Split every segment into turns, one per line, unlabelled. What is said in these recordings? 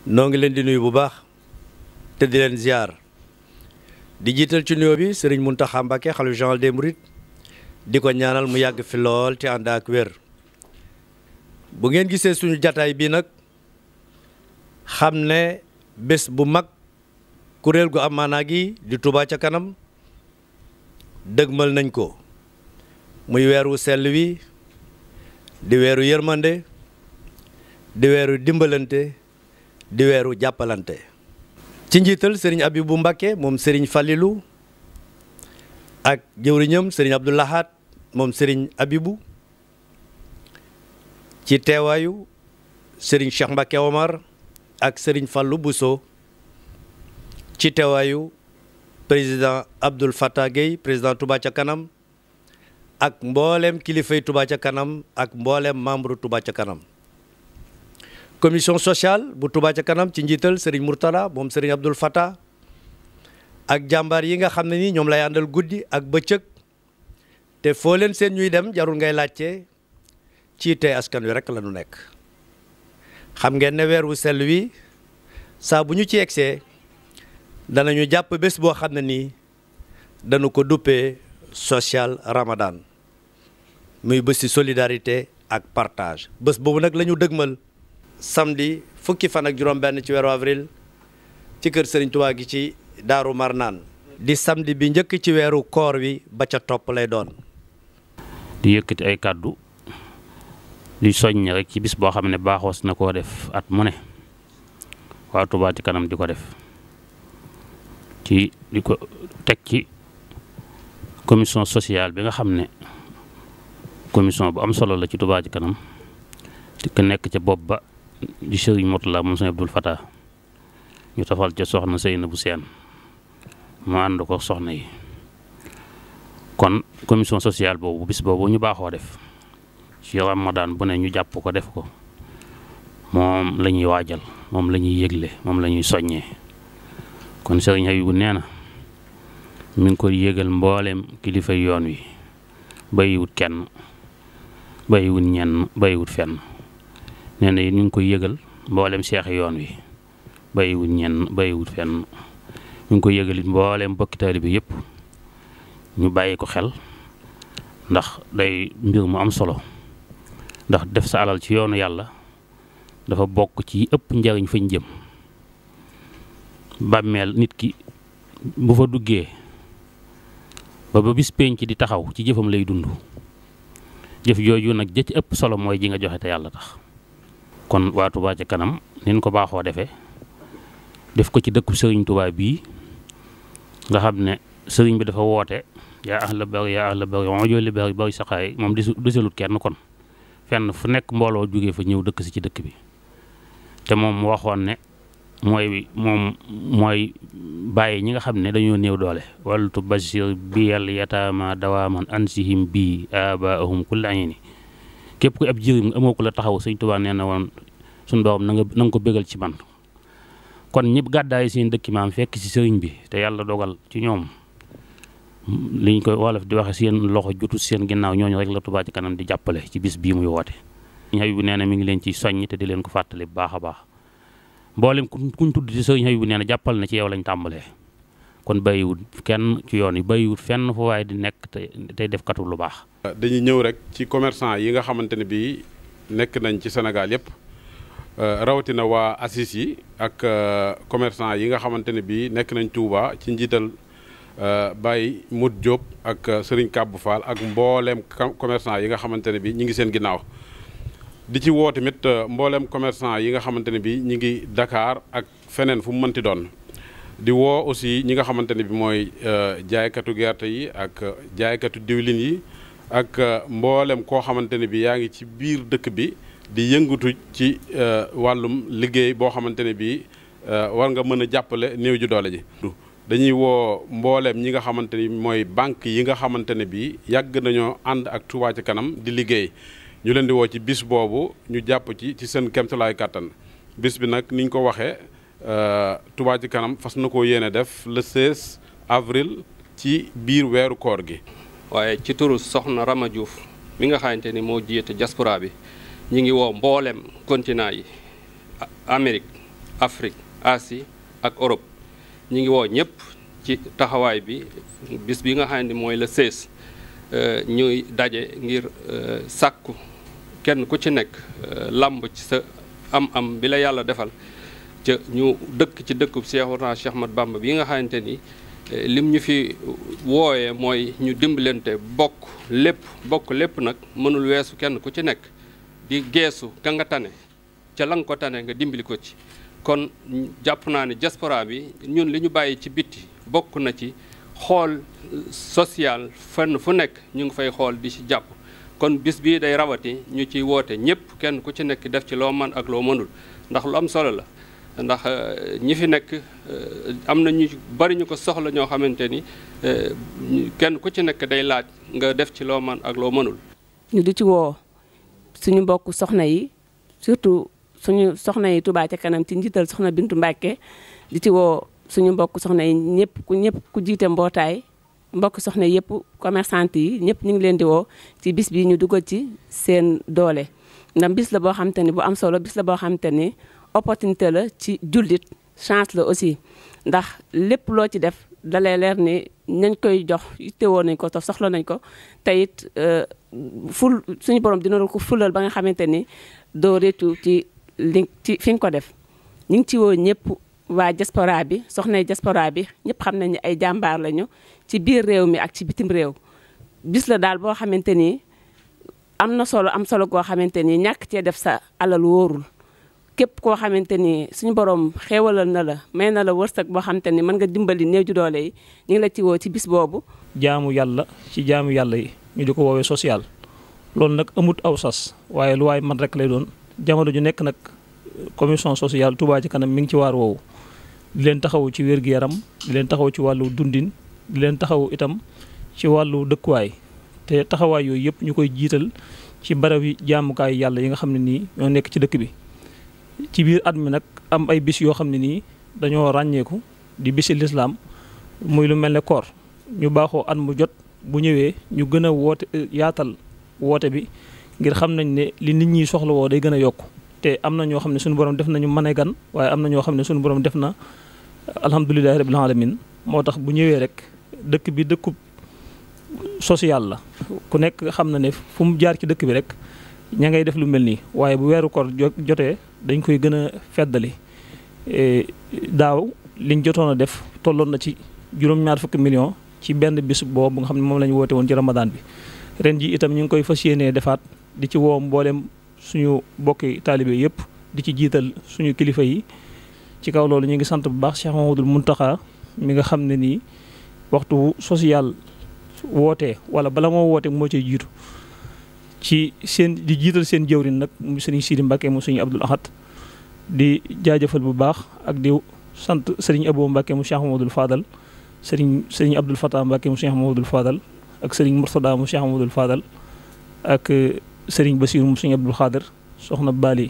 noo ngi leen di nuyu bu baax te di leen ziar di jiital ci nuyoo bi sëriñ Mountakha Mbacké xalifa général des mourides di ko ñaanal mu yàgg fi lool te ànd ak wér. bu ngeen gisee suñu jataay bi nag xam ne bés bu mag kuréel gu am maanaa gi di Touba ca kanam dëgmal nañ ko muy weeru sell wi di weeru yërmande di weeru dimbalante di weeru jàppalante ci njiital sëriñ Abibou Mbacké moom sëriñ Falilou ak jëwriñam sëriñ Abdou Lahad moom sëriñ Abibou ci teewaayu sëriñ Cheikh Mbacké Omar ak sëriñ Fallou Bousso ci teewaayu président Abdoul Fattah Gueye président Touba ca kanam ak mboolem kilifay Touba ca kanam ak mboolem membre Touba ca kanam. commission sociale bu Touba ca kanam ci njiital Serigne Mourtada moom Serigne Abdoul Fattah ak jàmbaar yi nga xam ne ni ñoom lay àndal guddi ak bëccëg te foo leen seen ñuy dem jarul ngay laajte ci tey askan wi rek la ñu nekk. xam ngeen ne weer wu sell wi saa bu ñu ci egsee danañu jàpp bés boo xam ne nii dañu ko duppee social Ramadan muy bési solidarité ak partage bés boobu nag la ñu dëgmal. samedi fukki fan ak juróom-benn ci weeru avril ci kër Serigne Touba gi ci Daaru Marnaan di samedi bi njëkk ci weeru koor wi ba ca topp lay doon.
di yëkkati ay kàddu di soññ rek ci bis boo xam ne baaxoos na koo def at mu ne waa Touba ci kanam di ko def di ko teg ci commission sociale bi nga xam ne commission bu am solo la ci Touba ci kanam di ko nekk ca bopp ba. di Serigne Mourtada moom Serigne Abdoul Fattah ñu tafal ca soxna Seynabou Sène mu ànd ko soxna yi kon commission sociale boobu bis boobu ñu baaxoo def ci Ramadan bu ne ñu jàpp ko def ko moom la ñuy waajal moom la ñuy yëgle moom la ñuy soññee kon Serigne Habibou nee na mi ngi koy yëgal mbooleem kilifa yoon wi bàyyiwut kenn bàyyiwut ñenn bàyyiwut fenn. nee na ñu ngi koy yëgal mboolem seex yoon wi bàyyiwut ñenn bàyyiwut fenn ñu ngi koy yëgal it mboolem bokki taalibe bi yëpp ñu bàyyi ko xel ndax day mbir mu am solo ndax def sa alal ci yoonu yàlla dafa bokk ci ëpp njariñ fañ jëm bàmmeel nit ki bu fa duggee ba bis penc di taxaw ci jëfam lay dund jëf jooju nag ja ci ëpp solo mooy ji nga joxe te yàlla tax. kon waa Touba ca kanam nin ko baaxoo defee def ko ci dëkku sëriñ Touba bii nga xam ne sëriñ bi dafa woote yaa ahla bari onjoli bari saxaay moom desalut kenn kon fenn fu nekk mbooloo jógee fa ñëw dëkk si ci dëkk bi te moom waxoon ne mooy bàyyi ñi nga xam ne dañoo néew doole waltu bashir bi yàlla yataama dawaaman ansihim bii abaahum kulla ayni képp ku ab jirim nga amoo ko la taxaw Sëñ Tuubaa nee na woon suñu doom na nga ko bégal ci man kon ñëpp gàddaay seen dëkki maam fekk ci sëriñ bi te yàlla dogal ci ñoom liñ koy wolof di waxe seen loxo jutu seen ginnaaw ñooñu rek la Touba ci kanam di jàppale ci bis bii muy woote. Sëñ Habibou nee na mi ngi leen ci soññ te di leen ko fàttali bu baax a baax mboolem kuñ tudd ci Sëñ Habibou nee na jàppal na ci yow lañ tàmbalee kon bàyyiwut kenn ci yoon yi bàyyiwut fenn fu waaye di nekk tey def katu lu baax.
dañuy ñëw rek ci commerçant yi nga xamante ne bii nekk nañ ci Sénégal yëpp rawatina waa ACIS yi ak commerçant yi nga xamante ne bii nekk nañ Touba ci njiital Baye Mout Diop ak Serigne Kabou Fall ak mbooleem commerçant yi nga xamante ne bii ñi ngi seen ginnaaw. di ci woo tamit mbooleem commerçant yi nga xamante ne bii ñi ngi Dakar ak feneen fu mu mënti doon. di woo aussi ñi nga xamante ne bi mooy jaaykatu gerte yi ak jaaykatu diwlin yi ak mboolem koo xamante ne bi yaa ngi ci biir dëkk bi di yëngatu ci wàllum liggéey boo xamante ne bi war nga mën a jàppale néew ji doole ji. dañuy woo mbooleem ñi nga xamante ni mooy banque yi nga xamante ne bi yàgg nañoo ànd ak Touba ci kanam di liggéey ñu leen di woo ci bis boobu ñu jàpp ci seen kéemtalaay kàttan bis bi nag niñ ko waxee. Touba ci kanam fas na koo yéene def le 16 avril ci biir weeru koor gi.
waaye ci turu soxna Rama Diouf mi nga xamante ni moo jiite diaspora bi ñi ngi woo mboolem continent yi Amérique Afrique Asie ak Europe. ñi ngi woo ñëpp ci taxawaay bi bis bi nga xam ne mooy le 16 ñuy daje ngir sàkku kenn ku ci nekk làmb ci sa am bi la yàlla defal ca ñu dëkk ci dëkkub Seexuna Cheikh Ahmad Bamba bi nga xamante ni lim ñu fi wooyee mooy ñu dimbalante bokk lépp nag mënul weesu kenn ku ci nekk di geesu ka nga tane ca la nga ko tane nga dimbali ko ci. kon jàpp naa ne diaspora bi ñun li ñu bàyyi ci bitti bokk na ci xool social fenn fu nekk ñu ngi fay xool di ci jàpp kon bis bii day rawati ñu ciy woote ñëpp kenn ku ci nekk def ci loo man ak loo mënul ndax lu am solo la ndax ñi fi nekk am na ñu bari ñu ko soxla ñoo xamante ni kenn ku ci nekk day laaj nga def ci loo man ak loo mënul.
ñu di ci woo suñu mbokk soxna yi surtout suñu soxna yi Touba ca kanam ci njiital soxna Bintu Mbàkke di ci woo suñu mbokk soxna yi ñëpp ku jiite mbootaay mbokk soxna yëpp commerçante yi ñëpp ñu ngi leen di woo ci bis bi ñu dugal ci seen doole. ndax bis la boo xamante ni bu am solo bis la boo xamante ni opportunité la ci jullit chance la aussi ndax lépp loo ci def dalay leer ni nañ koy jox yittewoo nañ ko te soxla nañ ko te it suñu borom dina ko fulal ba nga xamante ni doo réccu ci fi nga ko def. ñu ngi ci woo ñëpp waa diaspora bi soxnay diaspora bi ñëpp xam nañ ne ay jàmbaar lañu ci biir réew mi ak ci bitim réew bis la daal boo xamante ni am na solo goo xamante ni ñàkk cee def sa alal wóorul képp koo xamante ni suñu borom xéewalal na la may na la wërsëg boo xamante ni mën nga dimbali néew ju doole yi ñu ngi la ci woo ci bis boobu.
jaamu yàlla ci jaamu yàlla yi ñu di ko woowee social loolu nag amut aw sas waaye lu waay man rek lay doon jamono ju nekk nag commission sociale Touba ci kanam mi ngi ci waar woowu di leen taxaw ci wér-gu-yaram di leen taxaw ci wàllu dundin di leen taxaw itam ci wàllu dëkkuwaay te taxawaay yooyu yëpp ñu koy jiital ci barab yi jaamukaay yàlla yi nga xam ne nii ñoo nekk ci dëkk bi. ci biir at mi nag am ay bis yoo xam ne nii dañoo ràññeeku di bisi lislaam muy lu mel ne koor ñu baaxoo at mu jot bu ñëwee ñu gën a woote yaatal woote bi ngir xam nañ ne li nit ñi soxla woo day gën a yokk te am na ñoo xam ne suñu borom def nañu mën a gan waaye am na ñoo xam ne suñu borom def na alhamdulilahi rabbil alamin moo tax bu ñëwee rek dëkk bi dëkkub social la ku nekk xam na ne fu mu jaar ci dëkk bi rek ña ngay def lu mel nii waaye bu weeru koor jotee dañ koy gën a feddali daaw liñ jotoon a def tolloon na ci juróom-ñaar fukki million ci benn bis boobu nga xam ne moom la ñu woote woon ci ramadan bi ren ji itam ñu ngi koy fas yéenee defaat di ci woo mboolem suñu bokki taalibe yëpp di ci jiital suñu kilifa yi ci kaw loolu ñu ngi sant bu baax Cheikh Mamadou Mountakha mi nga xam ne nii waxtu social wootee wala bala moo woote moo cay jiitu ci seen di jiital seen jëwrin nag mu sëriñ Sidi Mbacke mu sëriñ Abdoul Ahad di jaajëfal bu baax ak di sant sëriñ Abou Mbacke mu Cheikh Mamadou Fadal sëriñ Abdoul Fatah Mbacke mu Cheikh Mamadou Fadal ak sëriñ Mourtada mu Cheikh Mamadou Fadal ak sëriñ Bassirou mu sëriñ Abdoul Khadir soxna Bali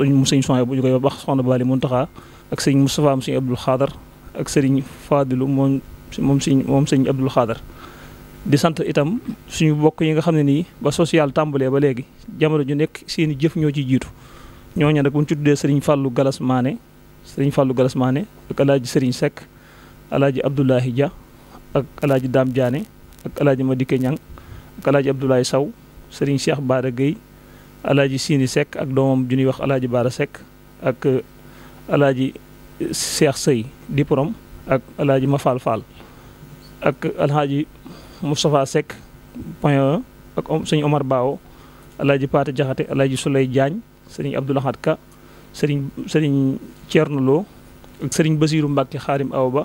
mu sëriñ Sonia bu ñu koy wax soxna Bali Muntaxa ak sëriñ Moustapha mu sëriñ Abdoul Khadir ak sëriñ Fadilu moom sëriñ Abdoul Khadir di sant itam suñu bokk yi nga xam ne nii ba social tàmbalee ba léegi jamono ju nekk seeni jëf ñoo ci jiitu ñooñu nag bu ñu tuddee sëriñ Fallou Galas Mané ak alaaji sëriñ Seck alaaji Abdoulahi Dia ak alaaji Dame Diané ak alaaji Madike Ñang ak alaaji Abdoulaye Saw sëriñ Cheikh Bara Gueye alaaji Sini Seck ak doomam ju ñuy wax alaaji Bara Seck ak alaaji Cheikh Sey Diporom ak alaaji Mafal Fall ak alaaji Moustapha Seck point ak sëñ Omar Bao alaaji Paate Jaxate alaaji Souley Diagne sëriñ Abdoul Ahad Ka sëriñ Thierno Lo ak sëriñ Basiru Mbacke Xaarim Awa Ba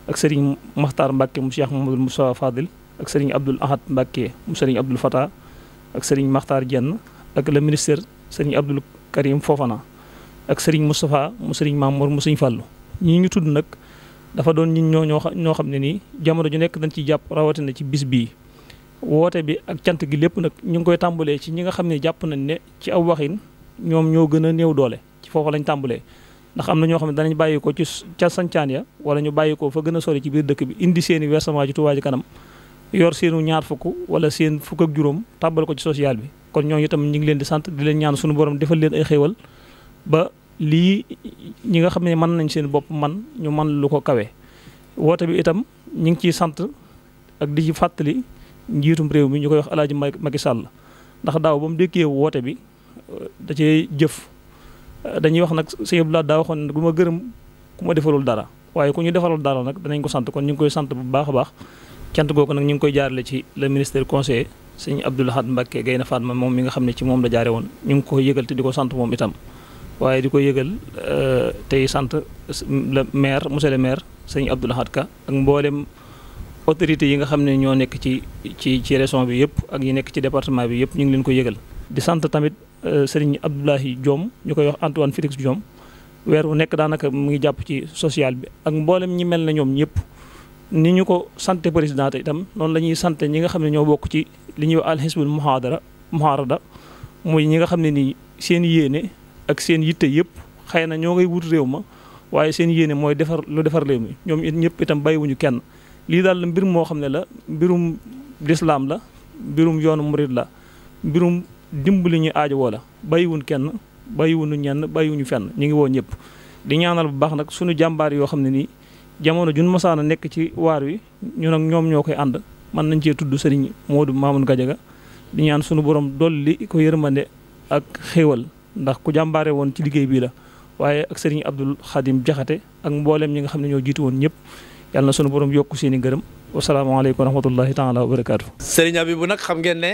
ak sëriñ Maxtaar Mbacke mu Cheikh Mamadou Moustapha Fadil ak sëriñ Abdoul Ahad Mbacke mu sëriñ Abdoul Fatah ak sëriñ Maxtaar Jenn ak le ministre sëriñ Abdoul Karim Fofana ak sëriñ Moustapha mu sëriñ Mamour mu sëriñ Fallou ñi ñu tudd nag dafa doon ñun ñoo xam ne nii jamono ju nekk dañ ciy jàpp rawatina ci bis bii woote bi ak cant gi lépp nag ñu ngi koy tàmbalee ci ñi nga xam ne jàpp nañ ne ci aw waxin ñoom ñoo gën a néew doole ci foofu lañ tàmbalee ndax am na ñoo xam ne danañ bàyyi ko ci ca sancaan ya wala ñu bàyyi ko fa gën a sori ci biir dëkk bi indi seeni versement ci Touba Ca Kanam yor seenu ñaar fukk wala seen fukk ak juróom tàbbal ko ci social bi kon ñooñu itam ñu ngi leen di sant di leen ñaan suñu borom defal leen ay xéewal ba lii ñi nga xam ne mën nañ seen bopp ñu man lu ko kawe. woote bi itam ñu ngi ciy sant ak di ci fàttali njiitum réew mi ñu koy wax El Hadj Macky Sall ndax daaw ba mu dékkee woote bi da cee jëf. dañuy wax nag sëñ Abdoulaye daa waxoon ne du ma gërëm ku ma defalul dara waaye ku ñu defalul dara nag danañ ko sant kon ñu ngi koy sant bu baax a baax cant googu nag ñu ngi koy jaarale ci le ministère conseiller sëñ Abdou Lahad Mbacké Gaïndé Fatma moom mi nga xam ne ci moom la jaare woon ñu ngi ko yëgal te di ko sant moom itam waaye di ko yëgal tey sant le maire monsieur le maire sëñ Abdou Lahad Ka ak mboolem autorités yi nga xam ne ñoo nekk ci région bi yëpp ak yi nekk ci département bi yëpp ñu ngi leen ko yëgal di sant tamit sëriñ Abdoulahi Diom ñu koy wax Antoine Félix Diom weer wu nekk daanaka mu ngi jàpp ci social bi ak mboolem ñi mel na ñoom ñëpp ni ñu ko sante président te itam noonu la ñuy sant ñi nga xam ne ñoo bokk ci li ñuy wax alxisbul muharada muy ñi nga xam ne nii seen yéene ak seen yitte yëpp xëy na ñoo ngay wut réew ma waaye seen yéene mooy defar réew mi ñoom it ñëpp itam bàyyiwuñu kenn lii daal la mbir moo xam ne la mbirum lislaam la mbirum yoonu murid la mbirum dimbali ñu aajowoo la bàyyiwuñ kenn bàyyiwuñu ñenn bàyyiwuñu fenn ñu ngi woo ñëpp di ñaanal bu baax nag suñu jàmbaar yoo xam ne nii jamono jun mosaan a nekk ci waar wi ñu nag ñoom ñoo koy ànd mën nañ cee tudd sëriñ Modou Mamoun Gadiaga di ñaan suñu borom dolli ko yërmande ak xéewal ndax ku jàmbaare woon ci liggéey bii la waaye ak sëriñ Abdul Xadim Jaxate ak mboolem ñi nga xam ne ñoo jiitu woon ñëpp yàlla na sunu borom yokku seeni ngërëm wasalaamaaleykum wa rahmatullahi taala wa barakaatu.
sëriñ Abibu nag xam ngeen ne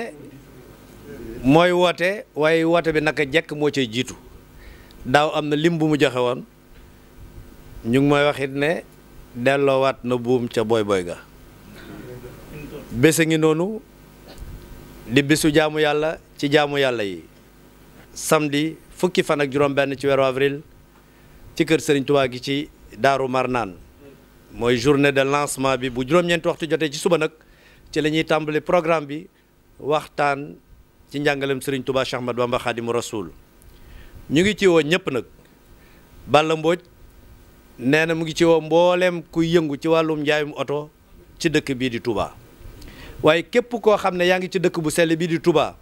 mooy woote waaye woote bi naka jekk moo cay jiitu daaw am na lim bu mu joxe woon ñu ngi mooy waxit ne delloowaat na buum ca boy ga bés a ngi noonu di bésu jaamu yàlla ci jaamu yàlla yi samedi fukki fan ak juróom-benn ci weeru avril ci kër Serigne Touba gi ci Daaru Marnaan mooy journée de lancement bi bu juróom-ñeenti waxtu jotee ci suba nag ci la ñuy tàmbali programme bi waxtaan ci njàngalem Serigne Touba Cheikh Ahmadou Bamba Khadimu Rasoul ñu ngi ci woo ñëpp nag Balla Mbodj nee na mu ngi ci woo mbooleem kuy yëngu ci wàllum njaayum oto ci dëkk bii di Touba waaye képp koo xam ne yaa ngi ci dëkk bu sell bii di Touba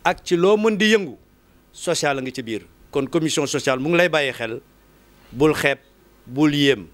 ak ci loo mën di yëngu social a ngi ci biir kon commission sociale mu ngi lay bàyyi xel bul xeeb bul yéem